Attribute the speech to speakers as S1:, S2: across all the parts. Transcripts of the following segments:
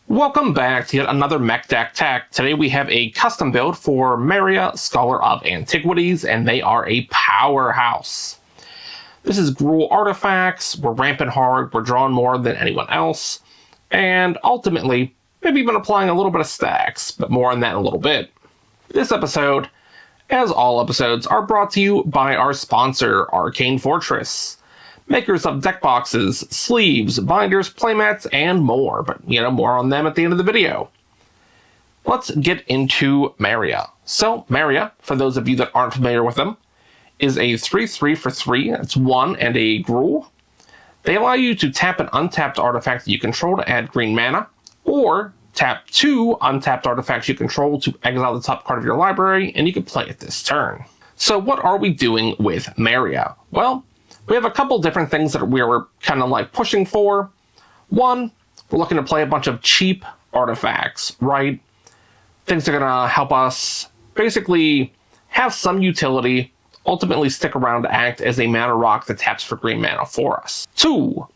S1: Welcome back to yet another Mech Deck Tech. Today we have a custom build for Meria, Scholar of Antiquities, and they are a powerhouse. This is Gruul artifacts, we're ramping hard, we're drawing more than anyone else, and ultimately, maybe even applying a little bit of stacks, but more on that in a little bit. This episode, as all episodes, are brought to you by our sponsor, Arcane Fortress. Makers of deck boxes, sleeves, binders, playmats, and more. But, more on them at the end of the video. Let's get into Meria. So, Meria, for those of you that aren't familiar with them, is a 3/3 for 3. It's 1 and a Gruul. They allow you to tap an untapped artifact that you control to add green mana, or tap 2 untapped artifacts you control to exile the top card of your library, and you can play it this turn. So what are we doing with Meria? Well, we have a couple different things that we're kind of like pushing for. One, we're looking to play a bunch of cheap artifacts, right? Things that are going to help us basically have some utility, ultimately stick around to act as a mana rock that taps for green mana for us. Two,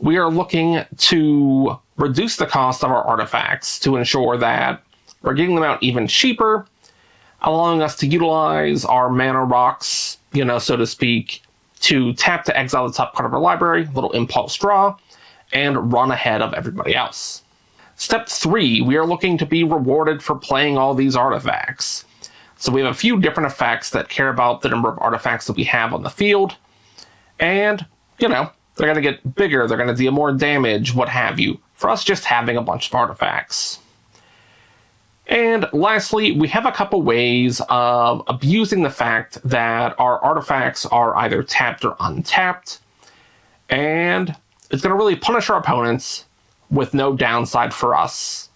S1: we are looking to reduce the cost of our artifacts to ensure that we're getting them out even cheaper, allowing us to utilize our mana rocks, so to speak, to tap to exile the top card of our library, little impulse draw, and run ahead of everybody else. Step 3, we are looking to be rewarded for playing all these artifacts. So we have a few different effects that care about the number of artifacts that we have on the field, and, they're going to get bigger, they're going to deal more damage, what have you, for us just having a bunch of artifacts. And lastly, we have a couple ways of abusing the fact that our artifacts are either tapped or untapped, and it's going to really punish our opponents with no downside for us.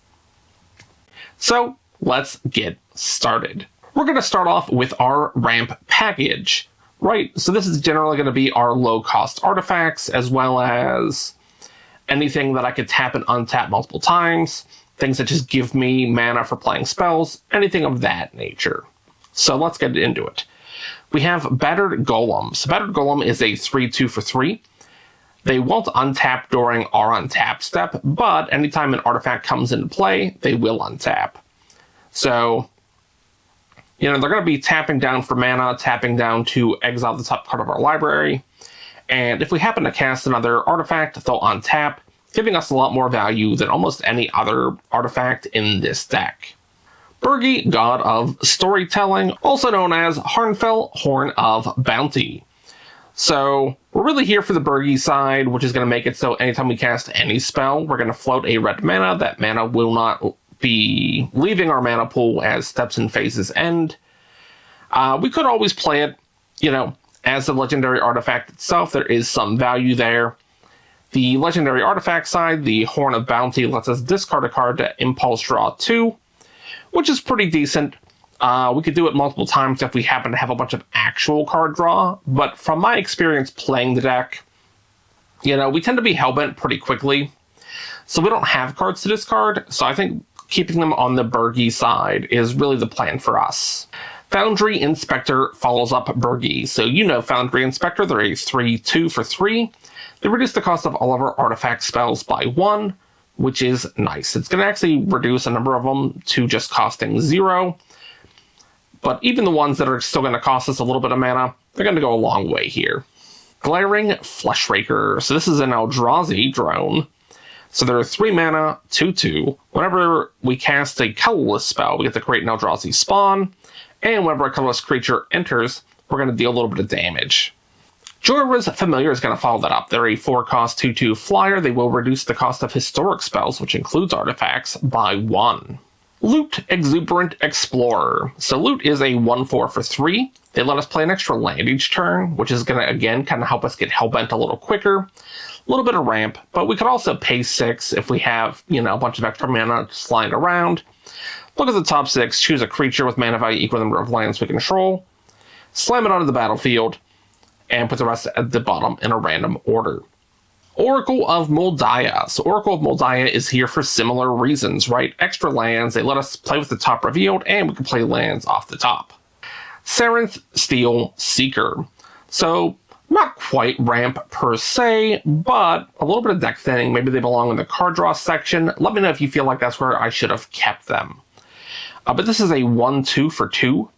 S1: So let's get started. We're going to start off with our ramp package, right? So this is generally going to be our low-cost artifacts, as well as anything that I could tap and untap multiple times. Things that just give me mana for playing spells, anything of that nature. So let's get into it. We have Battered Golems. Battered Golem is a 3/2 for 3. They won't untap during our untap step, but anytime an artifact comes into play, they will untap. So, they're going to be tapping down for mana, tapping down to exile the top card of our library. And if we happen to cast another artifact, they'll untap, giving us a lot more value than almost any other artifact in this deck. Birgi, God of Storytelling, also known as Harnfell, Horn of Bounty. So, we're really here for the Birgi side, which is going to make it so anytime we cast any spell, we're going to float a red mana. That mana will not be leaving our mana pool as steps and phases end. We could always play it, as the legendary artifact itself. There is some value there. The legendary artifact side, the Horn of Bounty, lets us discard a card to impulse draw 2, which is pretty decent. We could do it multiple times if we happen to have a bunch of actual card draw, but from my experience playing the deck, we tend to be hellbent pretty quickly, so we don't have cards to discard, so I think keeping them on the Birgi side is really the plan for us. Foundry Inspector follows up Birgi. So Foundry Inspector, they're a 3/2 for 3. They reduce the cost of all of our artifact spells by 1, which is nice. It's going to actually reduce a number of them to just costing 0. But even the ones that are still going to cost us a little bit of mana, they're going to go a long way here. Glaring Fleshraker. So this is an Eldrazi drone. So they're 3 mana, 2/2. Whenever we cast a colorless spell, we get to create an Eldrazi spawn. And whenever a colorless creature enters, we're going to deal a little bit of damage. Jorah's Familiar is going to follow that up. They're a 4-cost 2/2 flyer. They will reduce the cost of historic spells, which includes artifacts, by 1. Loot Exuberant Explorer. So Loot is a 1/4 for 3. They let us play an extra land each turn, which is going to, again, kind of help us get hellbent a little quicker. A little bit of ramp, but we could also pay 6 if we have, a bunch of extra mana just lying around. Look at the top 6, choose a creature with mana value equal to the number of lands we control, slam it onto the battlefield, and put the rest at the bottom in a random order. Oracle of Moldiah. So Oracle of Moldiah is here for similar reasons, right? Extra lands, they let us play with the top revealed, and we can play lands off the top. Sarenth Steel Seeker. So, not quite ramp per se, but a little bit of deck thinning. Maybe they belong in the card draw section. Let me know if you feel like that's where I should have kept them. But this is a 1/2 for 2.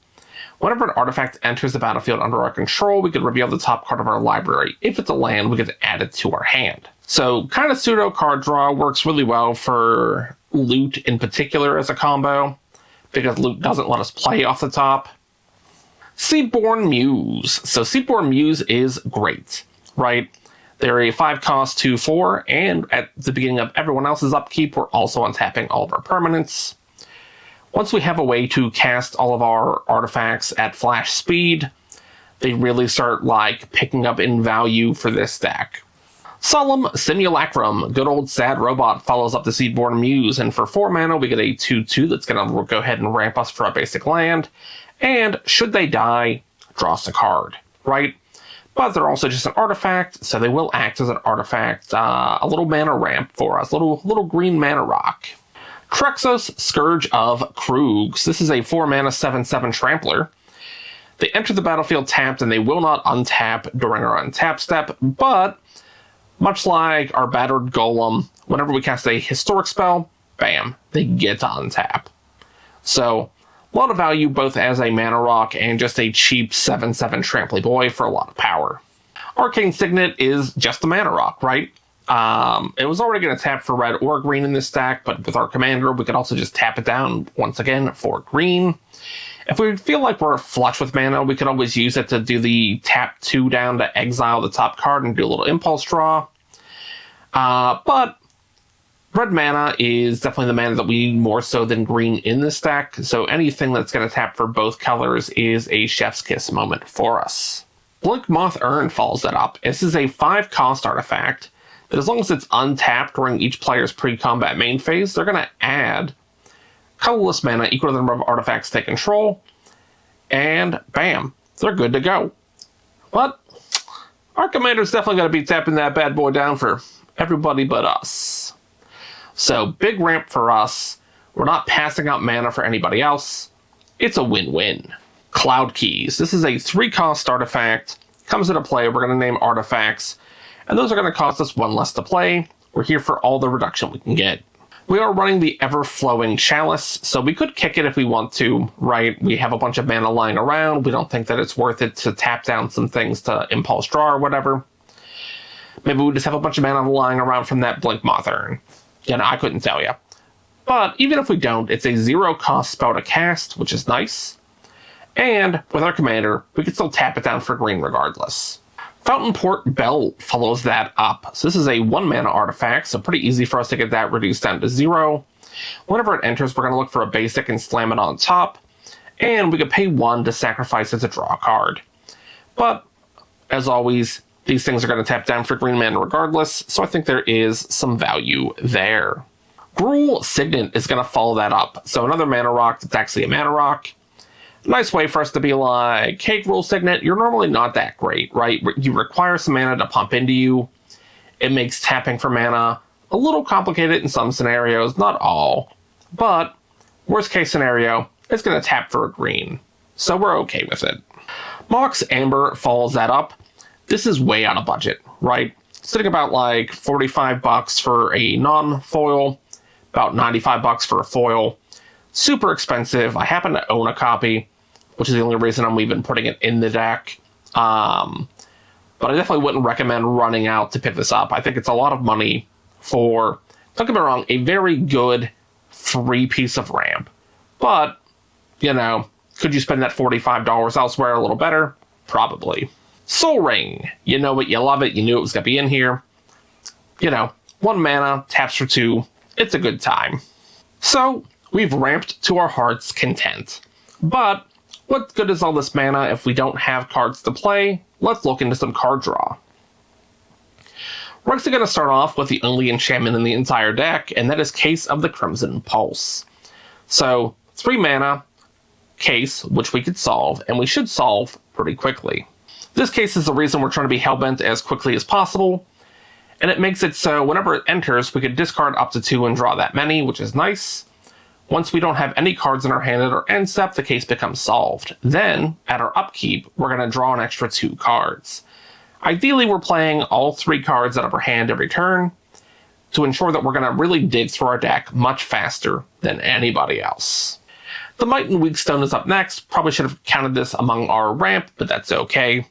S1: Whenever an artifact enters the battlefield under our control, we could reveal the top card of our library. If it's a land, we could add it to our hand. So kind of pseudo card draw, works really well for loot in particular as a combo, because loot doesn't let us play off the top. Seedborn Muse. So Seedborn Muse is great, right? They're a 5-cost 2/4, and at the beginning of everyone else's upkeep, we're also untapping all of our permanents. Once we have a way to cast all of our artifacts at flash speed, they really start like picking up in value for this deck. Solemn Simulacrum, good old sad robot, follows up the Seedborn Muse, and for 4 mana we get a 2/2 that's going to go ahead and ramp us for a basic land, and should they die, draw us a card, right? But they're also just an artifact, so they will act as an artifact, a little mana ramp for us, little green mana rock. Trexos, Scourge of Krugs. This is a 4 mana 7/7 trampler. They enter the battlefield tapped, and they will not untap during our untap step, but much like our Battered Golem, whenever we cast a historic spell, bam, they get to untap. So, a lot of value both as a mana rock and just a cheap 7/7 tramply boy for a lot of power. Arcane Signet is just a mana rock, right? It was already going to tap for red or green in this stack, but with our commander, we could also just tap it down once again for green. If we feel like we're flush with mana, we could always use it to do the tap 2 down to exile the top card and do a little impulse draw. But red mana is definitely the mana that we need more so than green in this deck, so anything that's going to tap for both colors is a chef's kiss moment for us. Blink Moth Urn follows that up. This is a 5-cost artifact that as long as it's untapped during each player's pre-combat main phase, they're going to add colorless mana equal to the number of artifacts they control, and bam, they're good to go. But our commander's definitely going to be tapping that bad boy down for everybody but us. So big ramp for us. We're not passing out mana for anybody else. It's a win-win. Cloud Keys. This is a 3-cost artifact. Comes into play. We're going to name artifacts, and those are going to cost us 1 less to play. We're here for all the reduction we can get. We are running the Ever-Flowing Chalice, so we could kick it if we want to, right? We have a bunch of mana lying around. We don't think that it's worth it to tap down some things to impulse draw or whatever. Maybe we just have a bunch of mana lying around from that Blink Moth Urn. You know, I couldn't tell you. But even if we don't, it's a 0-cost spell to cast, which is nice. And with our commander, we can still tap it down for green regardless. Fountainport Bell follows that up. So this is a 1-mana artifact, so pretty easy for us to get that reduced down to 0. Whenever it enters, we're going to look for a basic and slam it on top. And we could pay 1 to sacrifice it to draw a card. But, as always, these things are going to tap down for green mana regardless, so I think there is some value there. Gruul Signet is going to follow that up. So another mana rock that's actually a mana rock. Nice way for us to be like, hey, Gruul Signet, you're normally not that great, right? You require some mana to pump into you. It makes tapping for mana a little complicated in some scenarios, not all. But, worst case scenario, it's going to tap for a green. So we're okay with it. Mox Amber follows that up. This is way out of budget, right? Sitting about like $45 for a non-foil, about $95 for a foil. Super expensive. I happen to own a copy, which is the only reason I'm even putting it in the deck. But I definitely wouldn't recommend running out to pick this up. I think it's a lot of money for, don't get me wrong, a very good free piece of ramp. But, you know, could you spend that $45 elsewhere a little better? Probably. Soul Ring. You know it, you love it, you knew it was going to be in here. You know, 1 mana, taps for 2. It's a good time. So, we've ramped to our heart's content. But, what good is all this mana if we don't have cards to play? Let's look into some card draw. We're actually going to start off with the only enchantment in the entire deck, and that is Case of the Crimson Pulse. So, 3 mana, Case, which we could solve, and we should solve pretty quickly. This case is the reason we're trying to be hellbent as quickly as possible, and it makes it so whenever it enters, we could discard up to 2 and draw that many, which is nice. Once we don't have any cards in our hand at our end step, the case becomes solved. Then, at our upkeep, we're going to draw an extra 2 cards. Ideally, we're playing all 3 cards out of our hand every turn to ensure that we're going to really dig through our deck much faster than anybody else. The Might and Weakstone is up next. Probably should have counted this among our ramp, but that's okay.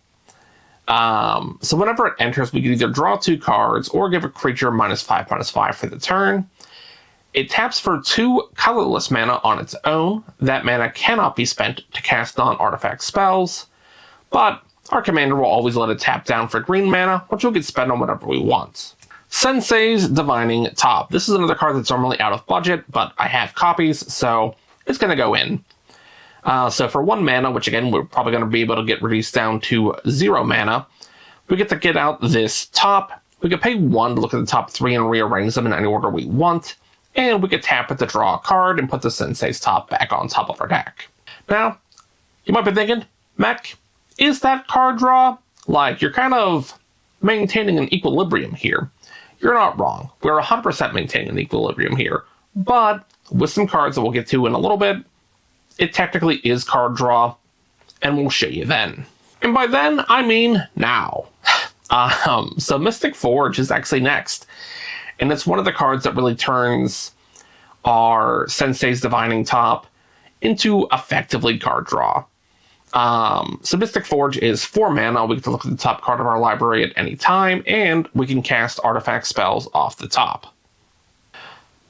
S1: So whenever it enters, we can either draw 2 cards or give a creature -5/-5 for the turn. It taps for 2 colorless mana on its own. That mana cannot be spent to cast non-artifact spells, but our commander will always let it tap down for green mana, which will get spent on whatever we want. Sensei's Divining Top. This is another card that's normally out of budget, but I have copies, so it's going to go in. So for 1 mana, which again, we're probably going to be able to get reduced down to 0 mana, we get to get out this top. We can pay 1 to look at the top 3 and rearrange them in any order we want. And we can tap it to draw a card and put the Sensei's Top back on top of our deck. Now, you might be thinking, Mech, is that card draw? Like, you're kind of maintaining an equilibrium here. You're not wrong. We're 100% maintaining an equilibrium here. But with some cards that we'll get to in a little bit, it technically is card draw, and we'll show you then. And by then, I mean now. So Mystic Forge is actually next. And it's one of the cards that really turns our Sensei's Divining Top into effectively card draw. So Mystic Forge is 4 mana. We get to look at the top card of our library at any time, and we can cast artifact spells off the top.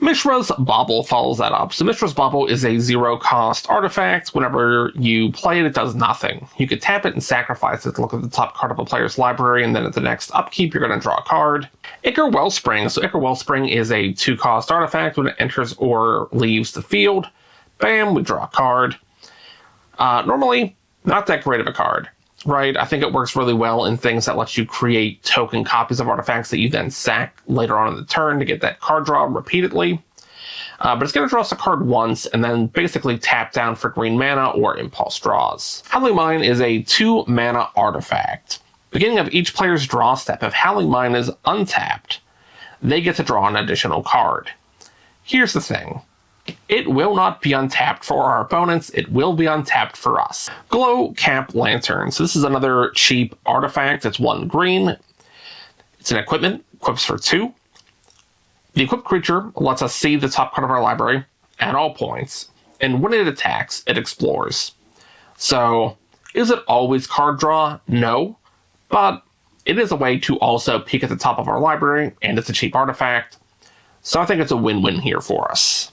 S1: Mishra's Bauble follows that up. So Mishra's Bauble is a 0-cost artifact. Whenever you play it, it does nothing. You could tap it and sacrifice it to look at the top card of a player's library, and then at the next upkeep, you're going to draw a card. Ichor Wellspring. So Ichor Wellspring is a 2-cost artifact. When it enters or leaves the field, bam, we draw a card. Normally, not that great of a card, right? I think it works really well in things that let you create token copies of artifacts that you then sack later on in the turn to get that card draw repeatedly. But it's going to draw us a card once and then basically tap down for green mana or impulse draws. Howling Mine is a 2-mana artifact. Beginning of each player's draw step, if Howling Mine is untapped, they get to draw an additional card. Here's the thing. It will not be untapped for our opponents. It will be untapped for us. Glow Cap Lantern. So this is another cheap artifact. It's 1 green. It's an equipment. Equips for 2. The equipped creature lets us see the top card of our library at all points. And when it attacks, it explores. So, is it always card draw? No. But it is a way to also peek at the top of our library, and it's a cheap artifact. So I think it's a win-win here for us.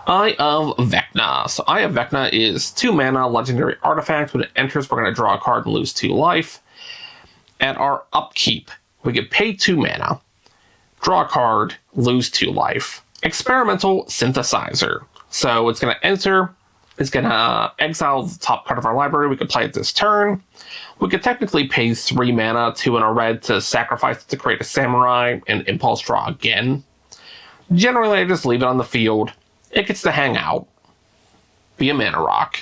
S1: Eye of Vecna. So Eye of Vecna is 2 mana legendary artifact. When it enters, we're going to draw a card and lose 2 life. At our upkeep, we get pay 2 mana, draw a card, lose 2 life. Experimental Synthesizer. So it's going to enter, it's going to exile the top card of our library. We could play it this turn. We could technically pay 3 mana, 2 in a red to sacrifice it to create a samurai and impulse draw again. Generally, I just leave it on the field. It gets to hang out, be a mana rock.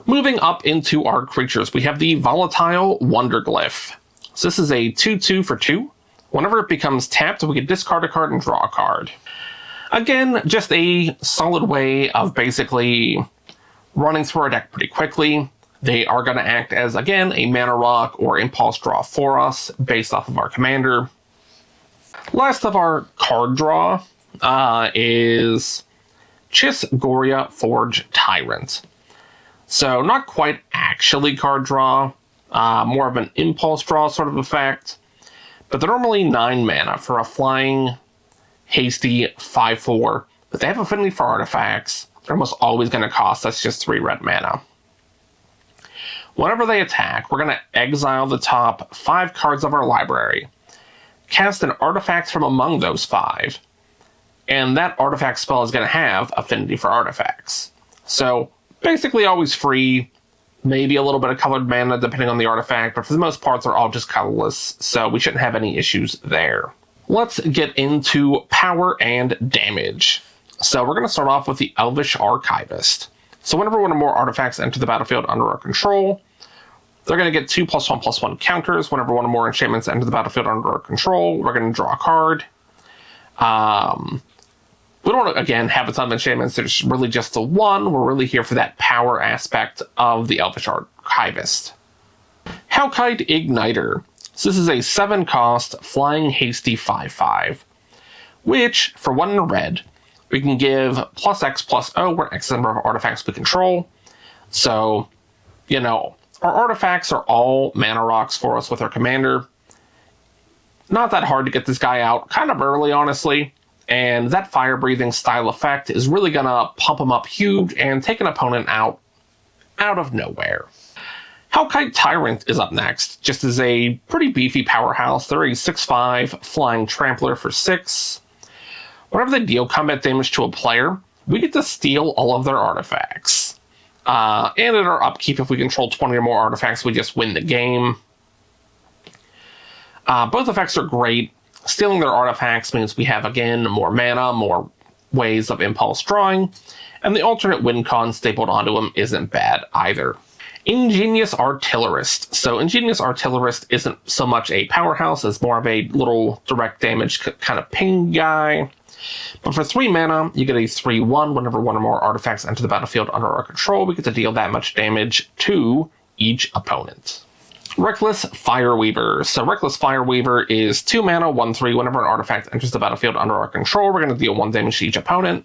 S1: Moving up into our creatures, we have the Volatile Wonderglyph. So this is a 2/2 for 2. Whenever it becomes tapped, we can discard a card and draw a card. Again, just a solid way of basically running through our deck pretty quickly. They are going to act as, again, a mana rock or impulse draw for us based off of our commander. Last of our card draw is Chisgoria Forge Tyrant. So not quite actually card draw, more of an impulse draw sort of effect. But they're normally 9 mana for a flying, hasty 5/4. But they have affinity for artifacts. They're almost always going to cost us just 3 red mana. Whenever they attack, we're going to exile the top 5 cards of our library, cast an artifact from among those 5, and that artifact spell is going to have affinity for artifacts. So basically always free, maybe a little bit of colored mana depending on the artifact, but for the most part they're all just colorless, so we shouldn't have any issues there. Let's get into power and damage. So we're going to start off with the Elvish Archivist. So whenever one or more artifacts enter the battlefield under our control, they're going to get 2+1/+1 counters. Whenever one or more enchantments enter the battlefield under our control, we're going to draw a card. We don't, again, have a ton of enchantments. There's really just the 1. We're really here for that power aspect of the Elvish Archivist. Hellkite Igniter. So this is a 7-cost Flying Hasty 5/5, which, for 1 in a red, we can give +X/+O, where X is the number of artifacts we control. So, you know, our artifacts are all mana rocks for us with our commander. Not that hard to get this guy out, kind of early, honestly. And that fire-breathing style effect is really going to pump him up huge and take an opponent out of nowhere. Hellkite Tyrant is up next, just as a pretty beefy powerhouse. They're a 6/5 flying trampler for 6. Whenever they deal combat damage to a player, we get to steal all of their artifacts. And at our upkeep, if we control 20 or more artifacts, we just win the game. Both effects are great. Stealing their artifacts means we have, again, more mana, more ways of impulse drawing, and the alternate win con stapled onto them isn't bad either. Ingenious Artillerist. So Ingenious Artillerist isn't so much a powerhouse as more of a little direct damage kind of ping guy. But for 3 mana, you get a 3/1. Whenever 1 or more artifacts enter the battlefield under our control, we get to deal that much damage to each opponent. Reckless Fireweaver. So Reckless Fireweaver is 2 mana, 1/3. Whenever an artifact enters the battlefield under our control, we're going to deal 1 damage to each opponent.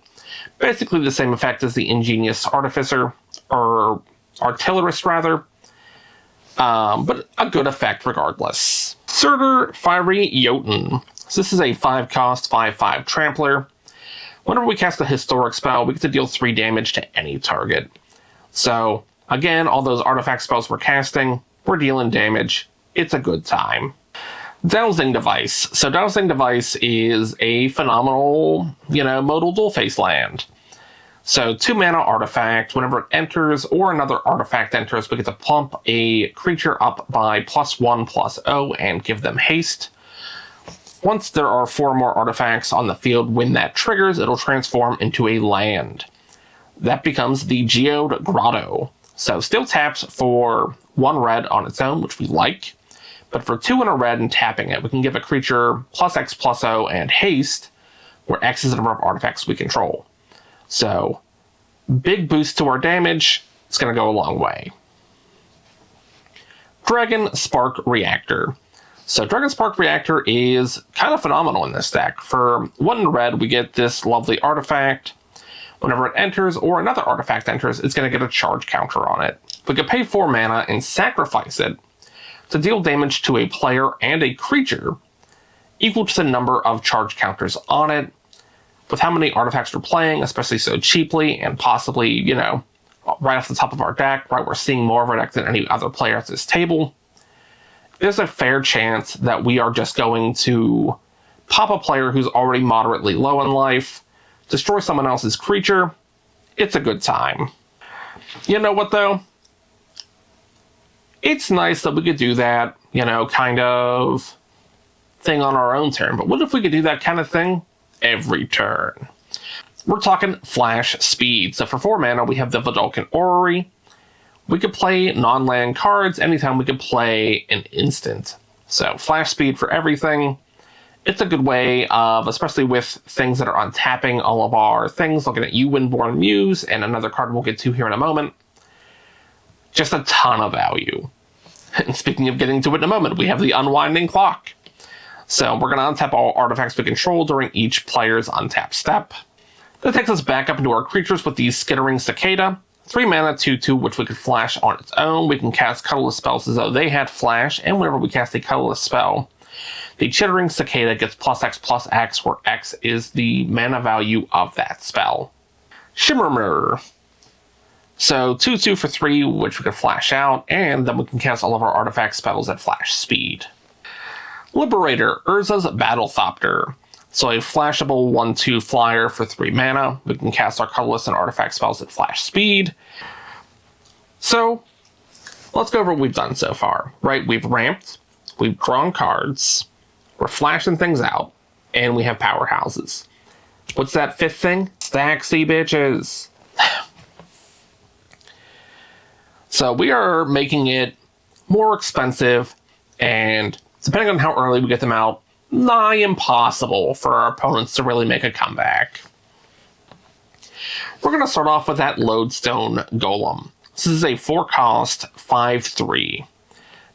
S1: Basically the same effect as the Ingenious Artificer, or Artillerist rather, but a good effect regardless. Surtur Fiery Jotun. So this is a 5-cost 5/5 trampler. Whenever we cast a historic spell, we get to deal 3 damage to any target. So again, all those artifact spells we're casting, we're dealing damage. It's a good time. Dowsing Device. So Dowsing Device is a phenomenal, modal dual-face land. So 2 mana artifact, whenever it enters or another artifact enters, we get to pump a creature up by +1/+O and give them haste. Once there are 4 more artifacts on the field, when that triggers, it'll transform into a land. That becomes the Geode Grotto. So still taps for 1 red on its own, which we like. But for 2 in a red and tapping it, we can give a creature +X/+O and haste, where X is the number of artifacts we control. So, big boost to our damage. It's going to go a long way. Dragon Spark Reactor. So Dragon Spark Reactor is kind of phenomenal in this deck. For 1 in red, we get this lovely artifact. Whenever it enters or another artifact enters, it's going to get a charge counter on it. We can pay 4 mana and sacrifice it to deal damage to a player and a creature equal to the number of charge counters on it. With how many artifacts we're playing, especially so cheaply, and possibly, right off the top of our deck, right, we're seeing more of our deck than any other player at this table, there's a fair chance that we are just going to pop a player who's already moderately low in life, destroy someone else's creature. It's a good time. You know what, though? It's nice that we could do that, kind of thing on our own turn, but what if we could do that kind of thing every turn? We're talking flash speed. So for 4 mana, we have the Vidalcan Orrery. We could play non-land cards anytime we could play an instant. So flash speed for everything. It's a good way of, especially with things that are untapping all of our things, looking at you, Windborn Muse, and another card we'll get to here in a moment. Just a ton of value. And speaking of getting to it in a moment, we have the Unwinding Clock. So we're going to untap all artifacts we control during each player's untap step. That takes us back up into our creatures with the Skittering Cicada. 3 mana, 2/2, which we could flash on its own. We can cast colorless spells as though they had flash, and whenever we cast a colorless spell, the Chittering Cicada gets +X/+X, where X is the mana value of that spell. Shimmer Mirror. So 2/2 for 3, which we can flash out, and then we can cast all of our artifact spells at flash speed. Liberator, Urza's Battlethopter. So a flashable 1/2 flyer for 3 mana. We can cast our colorless and artifact spells at flash speed. So, let's go over what we've done so far. Right, we've ramped, we've drawn cards, we're flashing things out, and we have powerhouses. What's that 5th thing? Staxy bitches! So we are making it more expensive, and depending on how early we get them out, nigh impossible for our opponents to really make a comeback. We're going to start off with that Lodestone Golem. This is a 4-cost 5/3.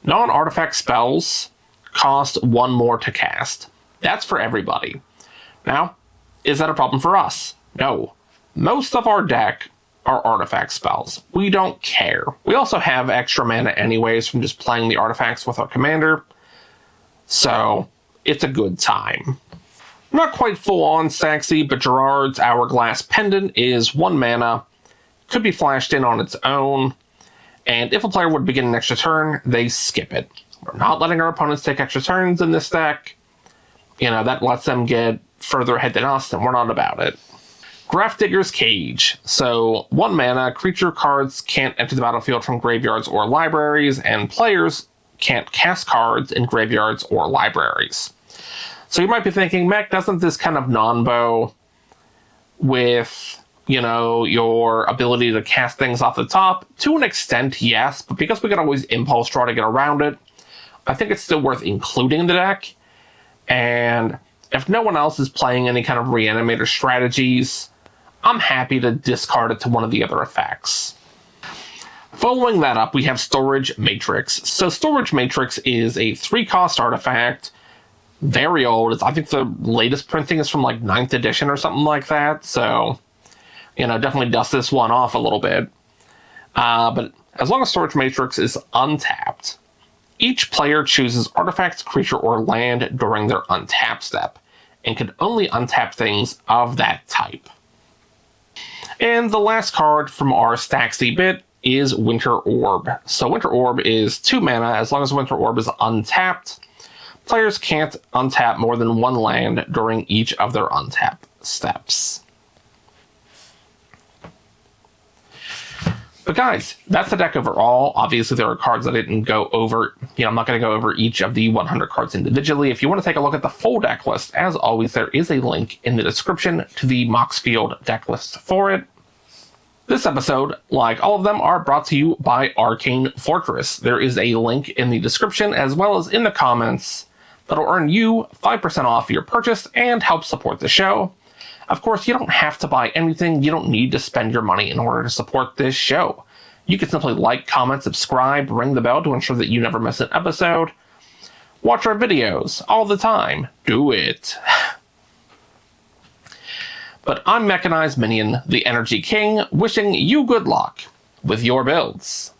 S1: Non-artifact spells cost 1 more to cast. That's for everybody. Now, is that a problem for us? No. Most of our deck are artifact spells. We don't care. We also have extra mana anyways from just playing the artifacts with our commander, so it's a good time. Not quite full-on sexy, but Gerard's Hourglass Pendant is 1 mana, could be flashed in on its own, and if a player would begin an extra turn, they skip it. We're not letting our opponents take extra turns in this deck. You know, that lets them get further ahead than us, and we're not about it. Grafdigger's Cage. So, 1 mana, creature cards can't enter the battlefield from graveyards or libraries, and players can't cast cards in graveyards or libraries. So you might be thinking, Mac, doesn't this kind of non-bow with, you know, your ability to cast things off the top? To an extent, yes, but because we can always impulse draw to get around it, I think it's still worth including in the deck. And if no one else is playing any kind of reanimator strategies, I'm happy to discard it to one of the other effects. Following that up, we have Storage Matrix. So Storage Matrix is a 3-cost artifact, very old. I think the latest printing is from like 9th edition or something like that, so, you know, definitely dust this one off a little bit. But as long as Storage Matrix is untapped, each player chooses artifact, creature, or land during their untap step, and can only untap things of that type. And the last card from our Staxy bit is Winter Orb. So Winter Orb is 2 mana. As long as Winter Orb is untapped, players can't untap more than 1 land during each of their untap steps. But guys, that's the deck overall. Obviously, there are cards I didn't go over. You know, I'm not going to go over each of the 100 cards individually. If you want to take a look at the full deck list, as always, there is a link in the description to the Moxfield deck list for it. This episode, like all of them, are brought to you by Arcane Fortress. There is a link in the description as well as in the comments that'll earn you 5% off your purchase and help support the show. Of course, you don't have to buy anything. You don't need to spend your money in order to support this show. You can simply like, comment, subscribe, ring the bell to ensure that you never miss an episode. Watch our videos all the time. Do it. But I'm Mechanized Minion, the Energy King, wishing you good luck with your builds.